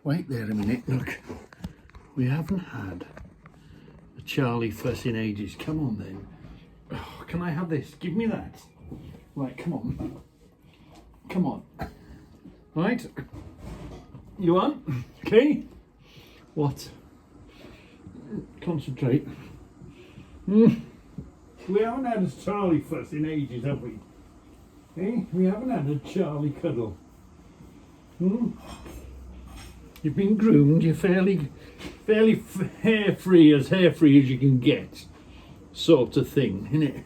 Wait there a minute, look. We haven't had a Charlie fuss in ages. Come on then. Oh, can I have this? Give me that. Right, come on. Come on. Right. You on? Okay. What? Concentrate. We haven't had a Charlie fuss in ages, have we? Eh? We haven't had a Charlie cuddle. You've been groomed. You're fairly hair-free as you can get, sort of thing, innit?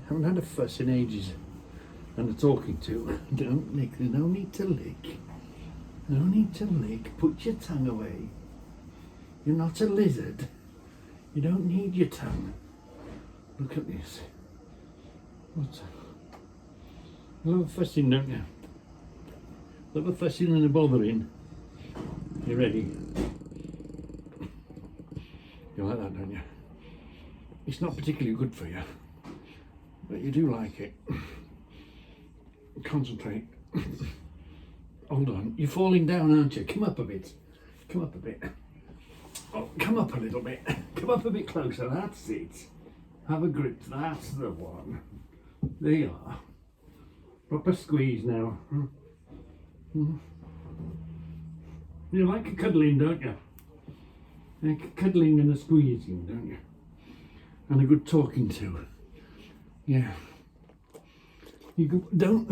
Haven't had a fuss in ages, and a talking to. Don't lick. There's no need to lick. No need to lick. Put your tongue away. You're not a lizard. You don't need your tongue. Look at this. What? You love a fussing, don't you? Love a fussing and a bothering. You ready? You like that, don't you? It's not particularly good for you, but you do like it. Concentrate. Hold on. You're falling down, aren't you? Come up a bit. Come up a bit. Oh, come up a little bit. Come up a bit closer. That's it. Have a grip. That's the one. There you are. Proper squeeze now. You like a cuddling, don't you? Like a cuddling and a squeezing, don't you? And a good talking to. Yeah. You don't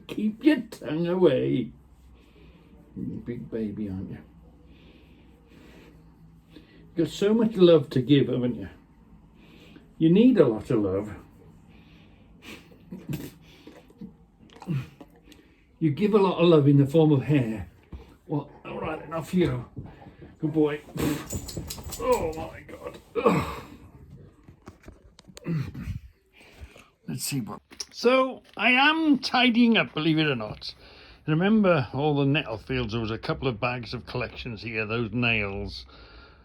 keep your tongue away. You're a big baby, aren't you? You've got so much love to give, haven't you? You need a lot of love. You give a lot of love in the form of hair. Well, all right, enough for you. Good boy. Oh my God. Ugh. Let's see what. So I am tidying up, believe it or not. Remember all the nettle fields? There was a couple of bags of collections here, those nails.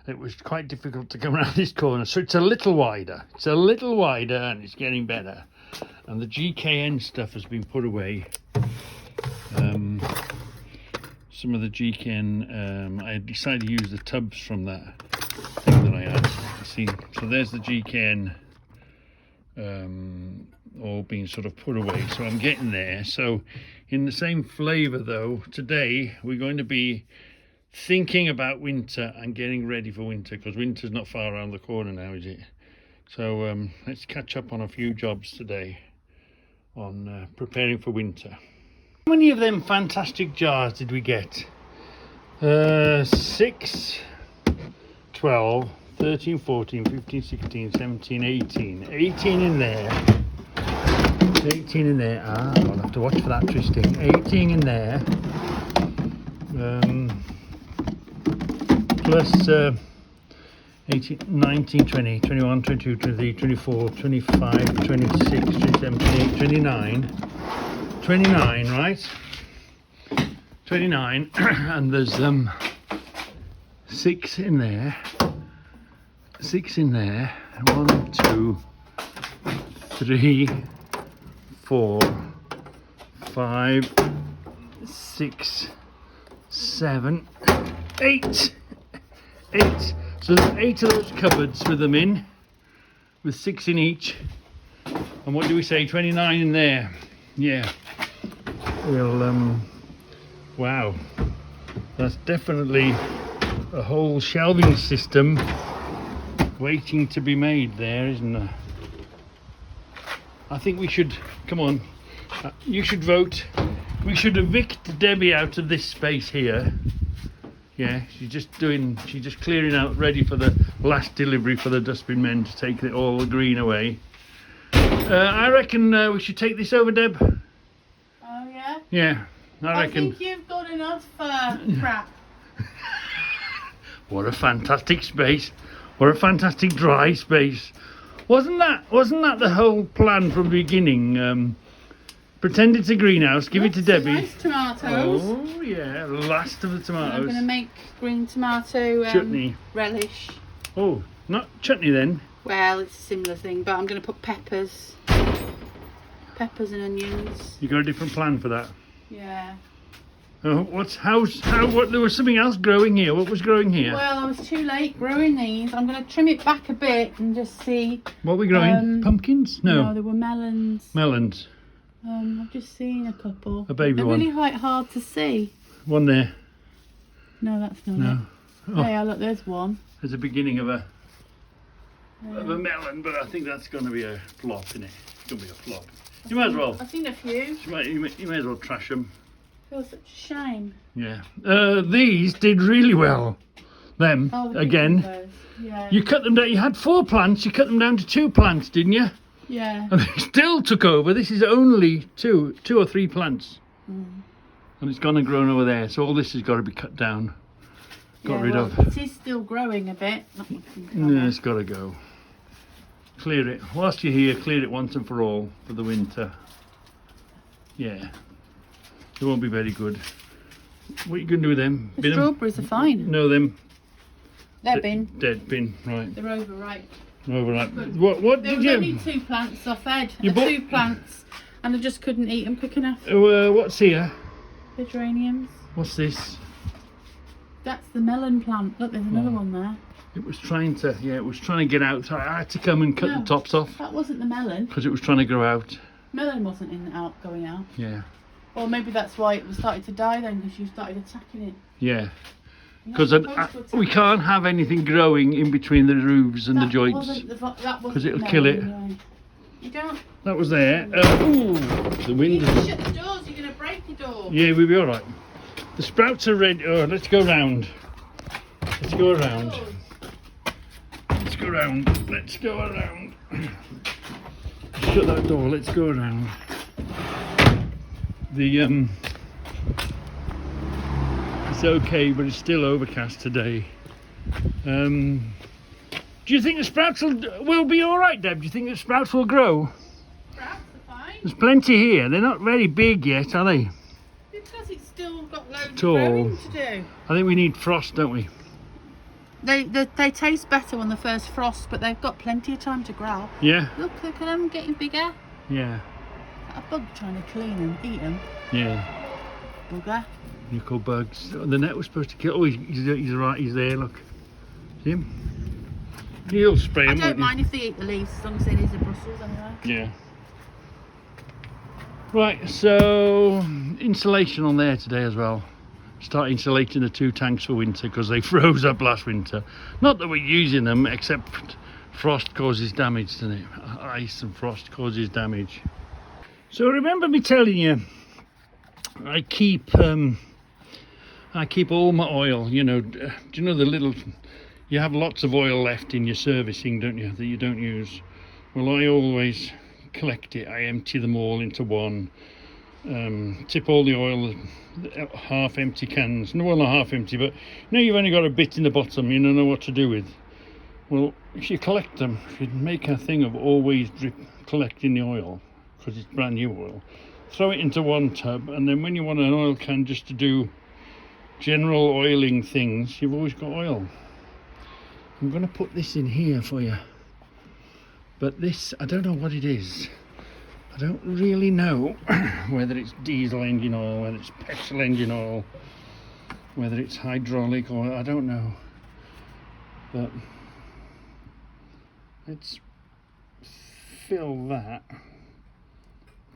It was quite difficult to come around this corner, so it's a little wider. It's a little wider and it's getting better. And the GKN stuff has been put away. Some of the GKN, I decided to use the tubs from that thing that I had. You see, so there's the GKN all being sort of put away. So I'm getting there. So in the same flavour though, today we're going to be thinking about winter and getting ready for winter, because winter's not far around the corner now, is it? So let's catch up on a few jobs today on preparing for winter. How many of them fantastic jars did we get? 6, 12, 13, 14, 15, 16, 17, 18. 18 in there. 18 in there. Ah, I'll have to watch for that twisting. 18 in there. Plus 18, 19, 20, 21, 22, 23, 24, 25, 26, 27, 28, 29. 29, right? 29, and there's 6 in there. 6 in there. 1, 2, 3, 4, 5, 6, 7, 8. 8. So there's 8 of those cupboards with them in, with 6 in each. And what do we say? 29 in there. Yeah. We'll wow, that's definitely a whole shelving system waiting to be made there, isn't there? I think we should, come on, you should vote. We should evict Debbie out of this space here. Yeah, she's just clearing out, ready for the last delivery for the dustbin men to take all the green away. I reckon we should take this over, Deb. Oh yeah? Yeah, I reckon. I think you've got enough crap. What a fantastic space. What a fantastic dry space. Wasn't that the whole plan from the beginning? Pretend it's a greenhouse, give it to Debbie. Nice tomatoes. Oh yeah, last of the tomatoes. I'm going to make green tomato chutney. Relish. Oh, not chutney then. Well, it's a similar thing, but I'm going to put peppers and onions. You got a different plan for that? Yeah. Oh, what? There was something else growing here. What was growing here? Well, I was too late growing these. I'm going to trim it back a bit and just see. What were we growing? Pumpkins? No, there were melons. Melons. I've just seen a couple. A baby They're one. really quite hard to see. One there. No, that's not No. it. Oh. Oh, yeah, look, there's one. There's a beginning of a melon, but I think that's going to be a flop, isn't it? It's going to be a flop. You might as well. I've seen a few. You may as well trash them. Feels such a shame. Yeah. These did really well. Them Oh, the again. cucumbers. Yeah. You cut them down. You had 4 plants. You cut them down to 2 plants, didn't you? Yeah. And they still took over. This is only two or 3 plants, and it's gone and grown over there. So all this has got to be cut down, got rid of. It is still growing a bit. No, it's got to go. Clear it whilst you're here. Clear it once and for all for the winter. Yeah, they won't be very good. What are you going to do with them? The Bin 'em? strawberries are fine. No, them. They're bin. Dead bin. Right. They're overripe. Right. What There did was you? only 2 plants I fed. You bought- 2 plants, and I just couldn't eat them quick enough. What's here? The geraniums. What's this? That's the melon plant. Look, there's another one there. It was trying to. Yeah, it was trying to get out. So I had to come and cut No. the tops off That wasn't the melon. because it was trying to grow out. Melon wasn't going out. Yeah. Or maybe that's why it was starting to die then, because you started attacking it. Yeah. You're Because not supposed to attack we can't have anything growing in between the roofs and the joints. That wasn't 'Cause it'll the kill melon, it. anyway. You don't. That was there. Ooh, the You wind. need to shut the doors. You're going to break the door. Yeah, we'll be all right. The sprouts are ready. Oh, let's go round. Let's go around. Let's go around. Let's go around. Shut that door. Let's go around. It's okay, but it's still overcast today. Do you think the sprouts will be all right, Deb? Do you think the sprouts will grow? Sprouts are fine. There's plenty here. They're not very big yet, are they? Because it's still got loads of Tall. growing to do. I think we need frost, don't we? They taste better on the first frost, but they've got plenty of time to grow. Yeah. Look at them getting bigger. Yeah. A bug trying to clean them, eat them. Yeah. Bugger. Nickel bugs. The net was supposed to kill. Oh, he's right. He's there. Look. See him? He'll spray I him. don't mind if they eat the leaves, as long as it is a Brussels anyway. Yeah. Right. So insulation on there today as well. Start insulating the 2 tanks for winter because they froze up last winter. Not that we're using them, except frost causes damage, doesn't it? Ice and frost causes damage. So remember me telling you, I keep all my oil. You know, do you know the little? You have lots of oil left in your servicing, don't you? That you don't use. Well, I always collect it. I empty them all into one. Tip all the oil, half empty cans. No, well, not half empty, but you know you've only got a bit in the bottom. You don't know what to do with. Well, if you collect them, if you make a thing of always collecting the oil, because it's brand new oil, throw it into one tub, and then when you want an oil can just to do general oiling things, you've always got oil. I'm going to put this in here for you, but this, I don't know what it is. I don't really know whether it's diesel engine oil, whether it's petrol engine oil, whether it's hydraulic oil, I don't know. But let's fill that.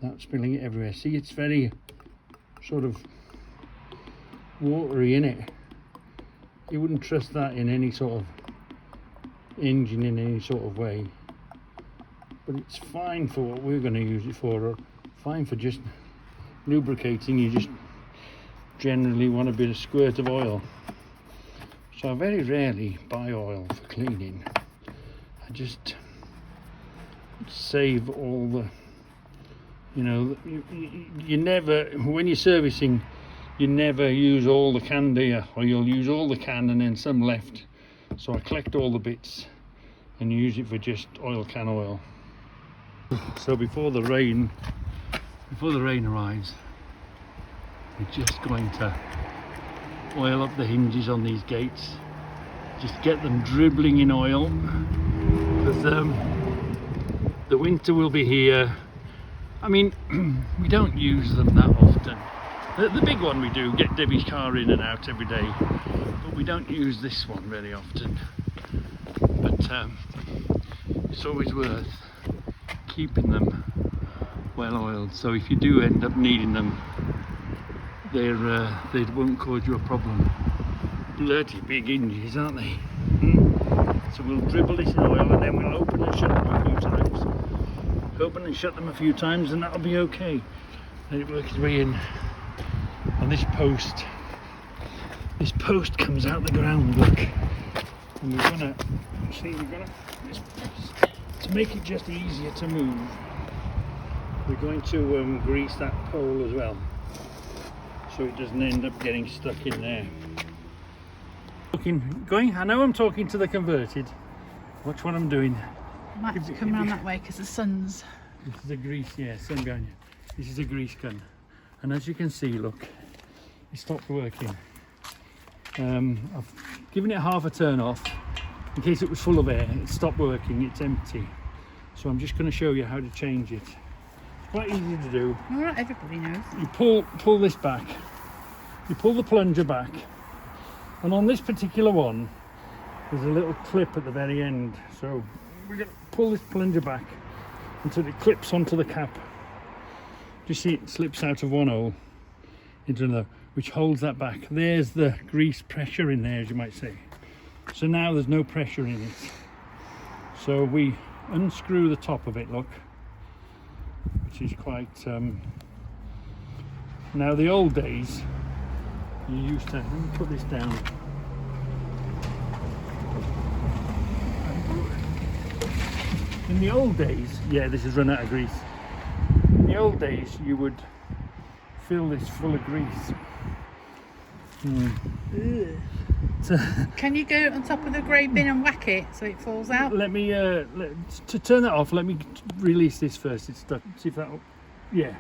Not spilling it everywhere. See, it's very sort of watery in it. You wouldn't trust that in any sort of engine in any sort of way. But it's fine for what we're going to use it for, or fine for just lubricating. You just generally want a bit of squirt of oil. So I very rarely buy oil for cleaning. I just save all the, you know, you never, when you're servicing, you never use all the can, do you? Or you'll use all the can and then some left. So I collect all the bits and use it for just oil can oil. So before the rain arrives, we're just going to oil up the hinges on these gates, just get them dribbling in oil, because the winter will be here. I mean, we don't use them that often. The big one we do get Debbie's car in and out every day, but we don't use this one very often. But it's always worth keeping them well oiled, so if you do end up needing them, they won't cause you a problem. Bloody big hinges, aren't they? So we'll dribble this in oil and then we'll open and shut them a few times. Open and shut them a few times and that'll be okay. Let it work its way in. And this post comes out the ground, look. And we're gonna to make it just easier to move, we're going to grease that pole as well, so it doesn't end up getting stuck in there. I know I'm talking to the converted. Watch what I'm doing. I might have to come around that way because the sun's... This is a grease, yeah, sun behind you. This is a grease gun. And as you can see, look, it stopped working. I've given it half a turn off in case it was full of air. It stopped working, it's empty. So I'm just going to show you how to change it. It's quite easy to do. Well, not everybody knows. You pull this back. You pull the plunger back. And on this particular one, there's a little clip at the very end. So we're going to pull this plunger back until it clips onto the cap. You see it slips out of one hole into another, which holds that back. There's the grease pressure in there, as you might say. So now there's no pressure in it. So we unscrew the top of it, look, which is quite... Now the old days, you used to... Let me put this down. In the old days, yeah, this has run out of grease. In the old days, you would fill this full of grease. Can you go on top of the grey bin and whack it so it falls out? Let me, to turn that off, let me release this first. It's stuck. See if that'll... Yeah.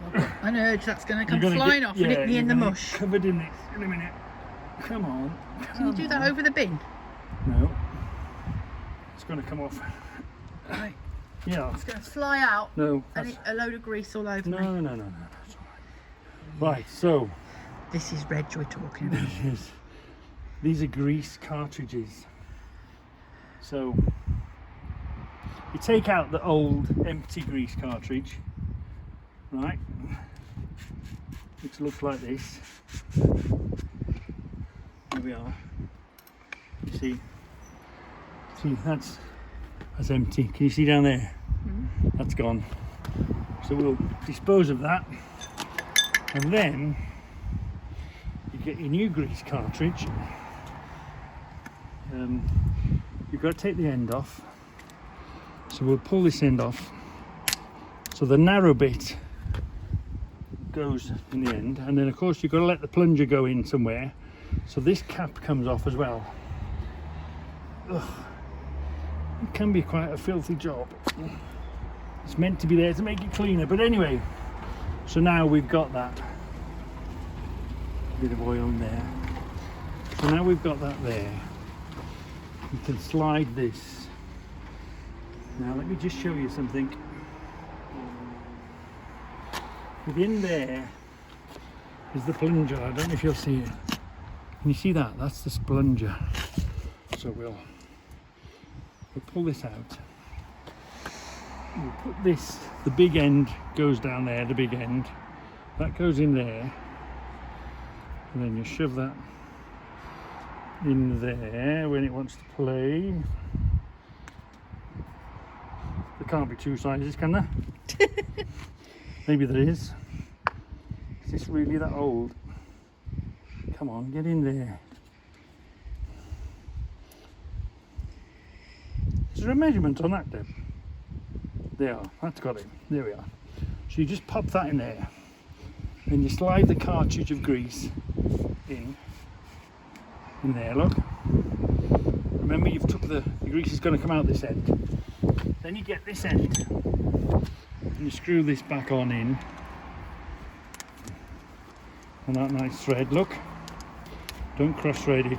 I've got an urge that's going to come flying off and hit me in the mush. Covered in this in a minute. Come on. Can you do that over the bin? No. It's going to come off. Right. Yeah. It's going to fly out. No. And a load of grease all over me. No. It's all right. Right. So. This is Reg we're talking about. These are grease cartridges. So you take out the old empty grease cartridge, right, which looks like this. Here we are. You see that's empty. Can you see down there? Mm-hmm. That's gone. So we'll dispose of that, and then you get your new grease cartridge. You've got to take the end off. So we'll pull this end off. So the narrow bit goes in the end, and then of course you've got to let the plunger go in somewhere. So this cap comes off as well. Ugh. It can be quite a filthy job. It's meant to be there to make it cleaner, but anyway. So now we've got that bit of oil in there. So now we've got that there. You can slide this. Now let me just show you something. Within there is the plunger. I don't know if you'll see it. Can you see that? That's the plunger. So we'll pull this out. We'll put this, the big end goes down there, the big end. That goes in there. And then you shove that in there when it wants to play. There can't be two sizes, can there? Maybe there is. Is this really that old? Come on, get in there. Is there a measurement on that, Deb? There, that's got it. There we are. So you just pop that in there. Then you slide the cartridge of grease in there, look. Remember, you've took the grease is going to come out this end. Then you get this end and you screw this back on in, and that nice thread, look, don't cross thread it,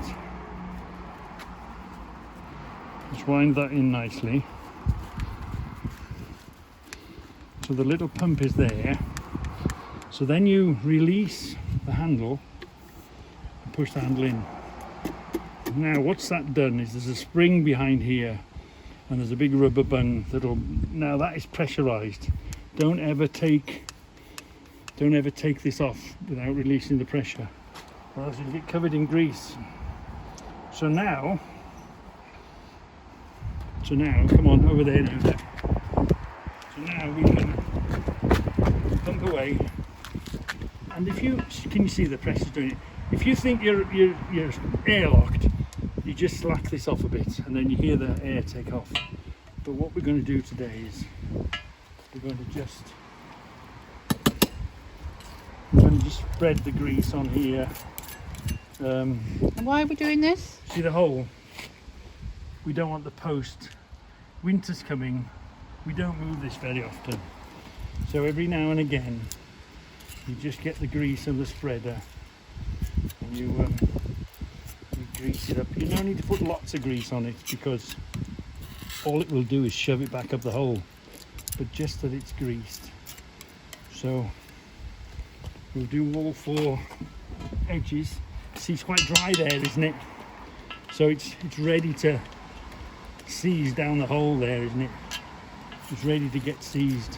just wind that in nicely so the little pump is there, So then you release the handle and push the handle in. Now what's that done is there's a spring behind here and there's a big rubber bung now that is pressurized. Don't ever take this off without releasing the pressure, or else you'll get covered in grease. So now, come on, over there now. So now we can pump away, and can you see the pressure's doing it? If you think you're airlocked, you just slack this off a bit, and then you hear the air take off. But what we're going to do today is we're going to just spread the grease on here. And why are we doing this? See the hole? We don't want the post. Winter's coming. We don't move this very often. So every now and again, you just get the grease of the spreader and you grease it up. You don't need to put lots of grease on it because all it will do is shove it back up the hole, but just that it's greased. So we'll do all 4 edges. See, it's quite dry there, isn't it? So it's ready to seize down the hole there, isn't it? It's ready to get seized.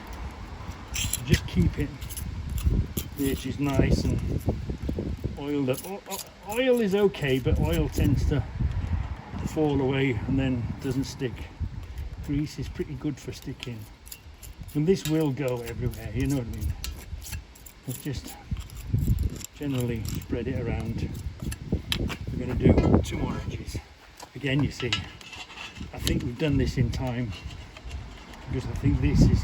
So just keep it, the edge is nice and oiled up. Oil is okay, but oil tends to fall away and then doesn't stick. Grease is pretty good for sticking. And this will go everywhere, you know what I mean? But just generally spread it around. We're going to do 2 more edges. Again, you see, I think we've done this in time because I think this is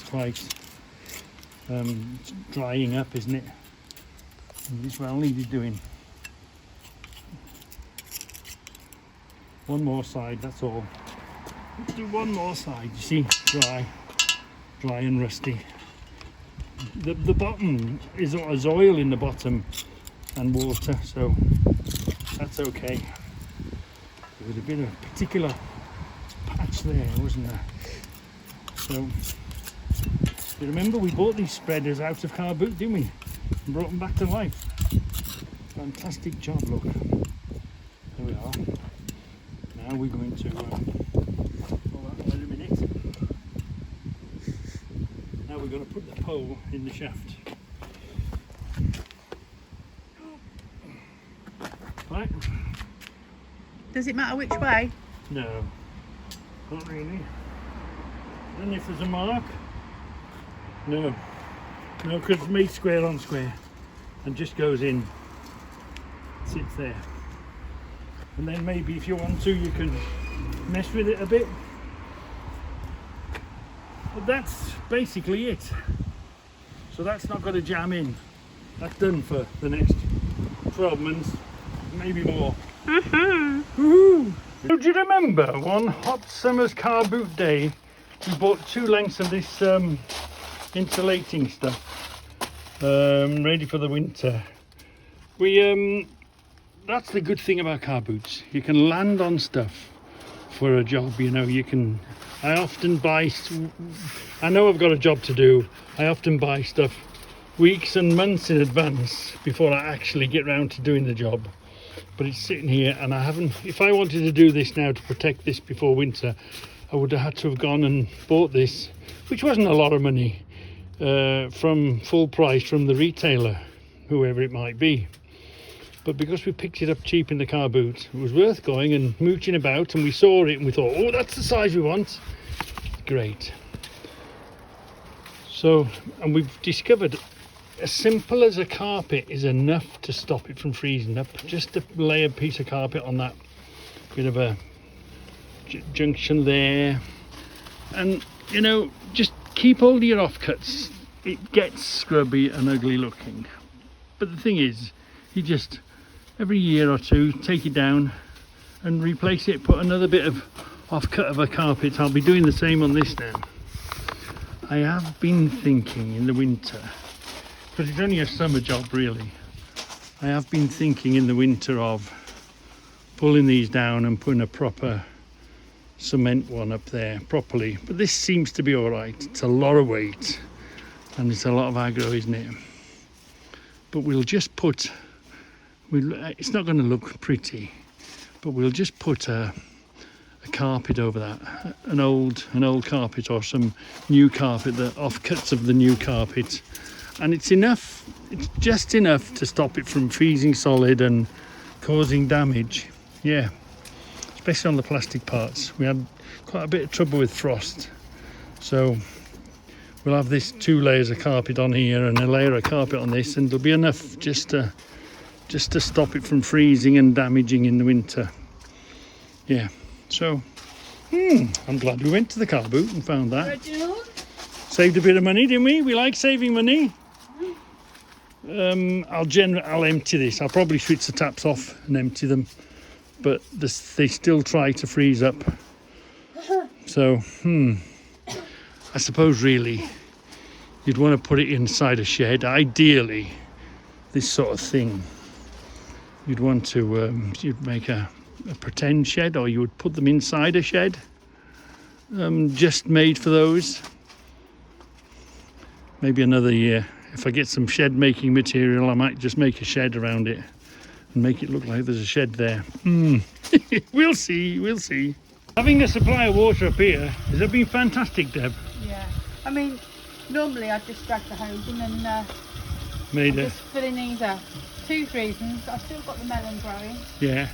quite drying up, isn't it? And this well needed doing. One more side, that's all. Let's do one more side. You see, dry and rusty. The bottom is oil in the bottom and water, so that's okay. There was a bit of a particular patch there, wasn't there? So you remember we bought these spreaders out of car boot, didn't we? And brought them back to life. Fantastic job, look. There we are. Now we're going to wait a minute. Now we're going to put the pole in the shaft. Right. Does it matter which way? No, not really. And if there's a mark, no, because it's made square on square and just goes in, sits there. And then maybe if you want to, you can mess with it a bit. But that's basically it. So that's not going to jam in. That's done for the next 12 months, maybe more. Woohoo! Do you remember one hot summer's car boot day, we bought 2 lengths of this insulating stuff, ready for the winter. That's the good thing about car boots. You can land on stuff for a job, you know. I often buy, I know I've got a job to do, I often buy stuff weeks and months in advance before I actually get round to doing the job. But it's sitting here and I haven't, if I wanted to do this now to protect this before winter, I would have had to have gone and bought this, which wasn't a lot of money, from full price from the retailer, whoever it might be. But because we picked it up cheap in the car boot, it was worth going and mooching about, and we saw it and we thought, oh, that's the size we want. Great. So, and we've discovered as simple as a carpet is enough to stop it from freezing up. Just to lay a piece of carpet on that bit of a junction there, and you know, just keep all your offcuts. It gets scrubby and ugly looking, but the thing is, you just every year or two take it down and replace it, put another bit of offcut of a carpet. I'll be doing the same on this now. I have been thinking in the winter, because it's only a summer job really, I have been thinking in the winter of pulling these down and putting a proper cement one up there properly. But this seems to be all right. It's a lot of weight and it's a lot of aggro, isn't it? But we'll just put, it's not going to look pretty, but we'll just put a carpet over that, an old carpet or some new carpet, the offcuts of the new carpet, and it's just enough to stop it from freezing solid and causing damage. Yeah, especially on the plastic parts. We had quite a bit of trouble with frost, so we'll have this 2 layers of carpet on here and a layer of carpet on this, and there'll be enough just to stop it from freezing and damaging in the winter. Yeah, so I'm glad we went to the car boot and found that. Reginald? Saved a bit of money, didn't we? We like saving money. I'll empty this. I'll probably switch the taps off and empty them, but they still try to freeze up. So I suppose really you'd want to put it inside a shed. Ideally, this sort of thing, you'd want to you'd make a pretend shed, or you would put them inside a shed just made for those. Maybe another year, if I get some shed making material, I might just make a shed around it and make it look like there's a shed there. We'll see. Having a supply of water up here has been fantastic, Deb. Yeah, I mean, normally I'd just drag the hose in and Just filling these up. 2 reasons. I've still got the melon growing. Yeah.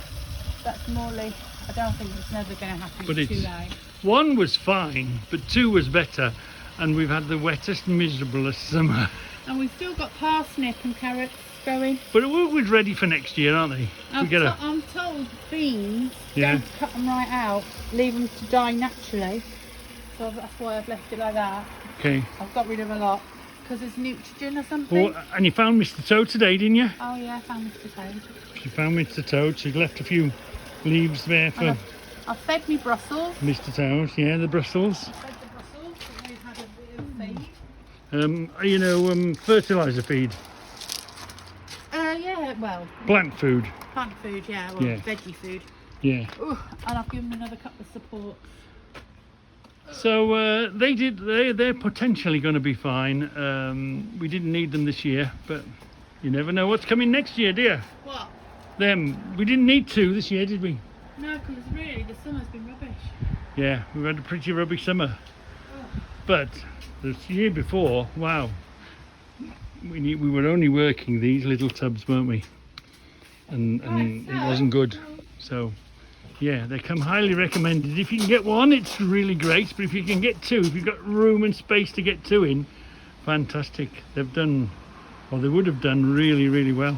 That's Morley. I don't think it's never going to happen. But it's too late. 1 was fine, but 2 was better, and we've had the wettest, miserablest summer. And we've still got parsnip and carrots going. But we're ready for next year, aren't they? I'm told beans, don't cut them right out, leave them to die naturally. So that's why I've left it like that. Okay. I've got rid of a lot because there's nitrogen or something. Oh, and you found Mr. Toad today, didn't you? Oh yeah, I found Mr. Toad. She found Mr. Toad. She's left a few leaves there for I've fed me Brussels. Mr. Toad. Yeah, the Brussels. I've fed the Brussels, and they've had a bit of feed. Fertiliser feed. Yeah, well. Plant food. Plant food, yeah. Well, veggie food. Yeah. Ooh, and I've given them another couple of support. So they're potentially going to be fine. We didn't need them this year, but you never know what's coming next year, dear. What? Them. We didn't need 2 this year, did we? No, because really the summer's been rubbish. Yeah, we've had a pretty rubbish summer. Oh. But the year before, wow, we were only working these little tubs, weren't we? And it wasn't good. So yeah, they come highly recommended. If you can get 1, it's really great, but if you can get 2, if you've got room and space to get 2 in, fantastic. They've done, well, they would have done really, really well.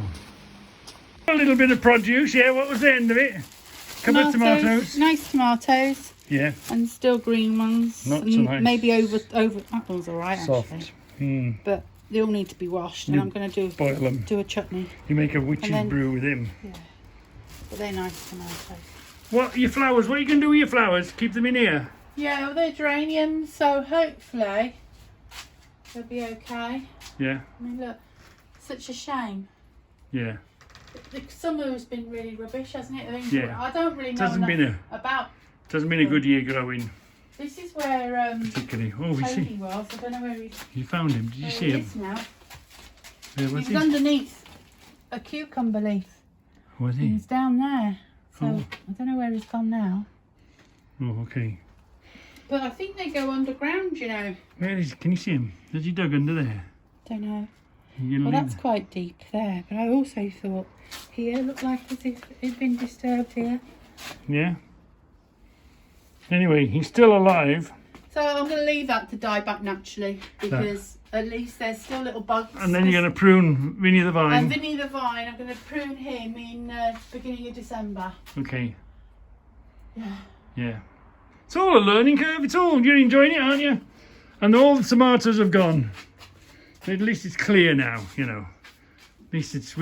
A little bit of produce, yeah. What was the end of it? Couple of tomatoes. Nice tomatoes. Yeah. And still green ones. Not so nice. Maybe over that one's alright Soft. actually. But they all need to be washed, and I'm going to boil them. do a chutney. You make a witch's brew with him. Yeah. But they're nice tomatoes. What, your flowers? What are you going to do with your flowers? Keep them in here? Yeah, well, they're geraniums, so hopefully they'll be okay. Yeah. I mean, look, such a shame. Yeah. The summer has been really rubbish, hasn't it? I mean, Yeah. I don't really know about. Hasn't been a good year growing. This is where particularly. Oh, we Tony see. was. I don't know where he's. You found him. Did you see him? Now. Where was He was underneath a cucumber leaf. Was he? He's down there. So Oh. I don't know where he's gone now. Oh, okay. But I think they go underground, you know. Where is? Can you see him? Has he dug under there? Don't know. You Well, that's quite deep there. But I also thought here looked like as if it'd been disturbed here. Yeah. Anyway, he's still alive. So I'm going to leave that to die back naturally because at least there's still little bugs. And then you're going to prune Vinny the Vine. And Vinny the Vine, I'm going to prune him in beginning of December. Okay. Yeah. Yeah. It's all a learning curve. It's all, you're enjoying it, aren't you? And all the tomatoes have gone. At least it's clear now, you know. At least it's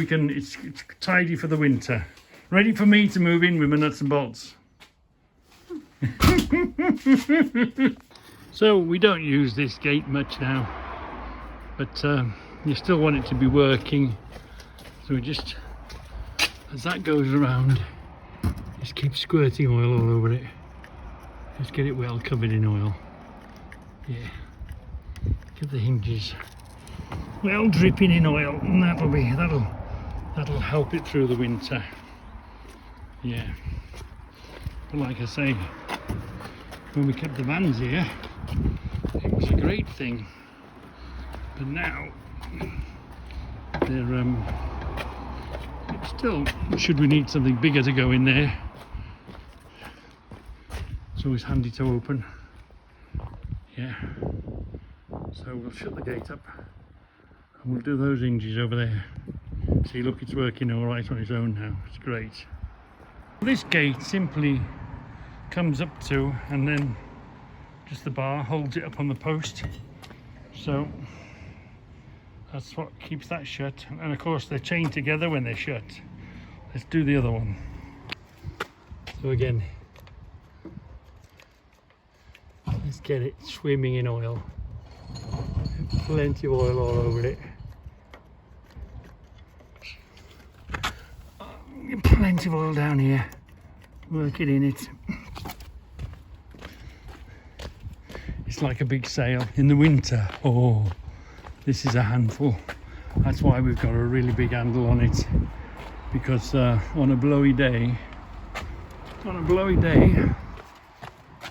tidy for the winter. Ready for me to move in with my nuts and bolts. So we don't use this gate much now, but you still want it to be working. So we just, as that goes around, just keep squirting oil all over it. Just get it well covered in oil. Yeah. Give the hinges well dripping in oil, and that'll help it through the winter. Yeah, but like I say, when we kept the vans here, it was a great thing, but now they're still, should we need something bigger to go in there, it's always handy to open. Yeah, so we'll shut the gate up and we'll do those hinges over there. See, look, it's working all right on its own now. It's great. This gate simply comes up to, and then just the bar holds it up on the post, so that's what keeps that shut. And of course they're chained together when they're shut. Let's do the other one. So again, let's get it swimming in oil. Plenty of oil all over it. Plenty of oil down here. Work it in it. It's like a big sail in the winter. Oh, this is a handful. That's why we've got a really big handle on it, because on a blowy day,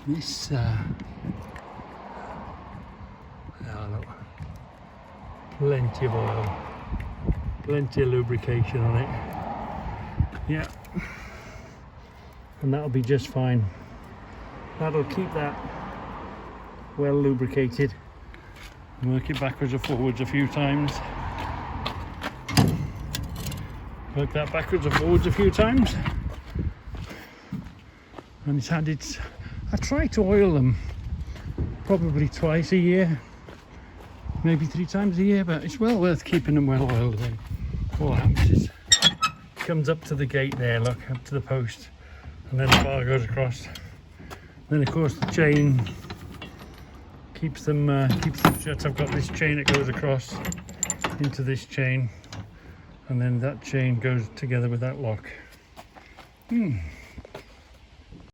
this look, plenty of oil, plenty of lubrication on it. Yeah, and that'll be just fine. That'll keep that well lubricated. Work it backwards or forwards a few times. Work that backwards or forwards a few times. And it's had its, I try to oil them probably twice a year, maybe 3 times a year, but it's well worth keeping them well oiled. Then all that happens is comes up to the gate there, look, up to the post, and then the bar goes across. Then of course the chain keeps them shut. I've got this chain that goes across into this chain, and then that chain goes together with that lock.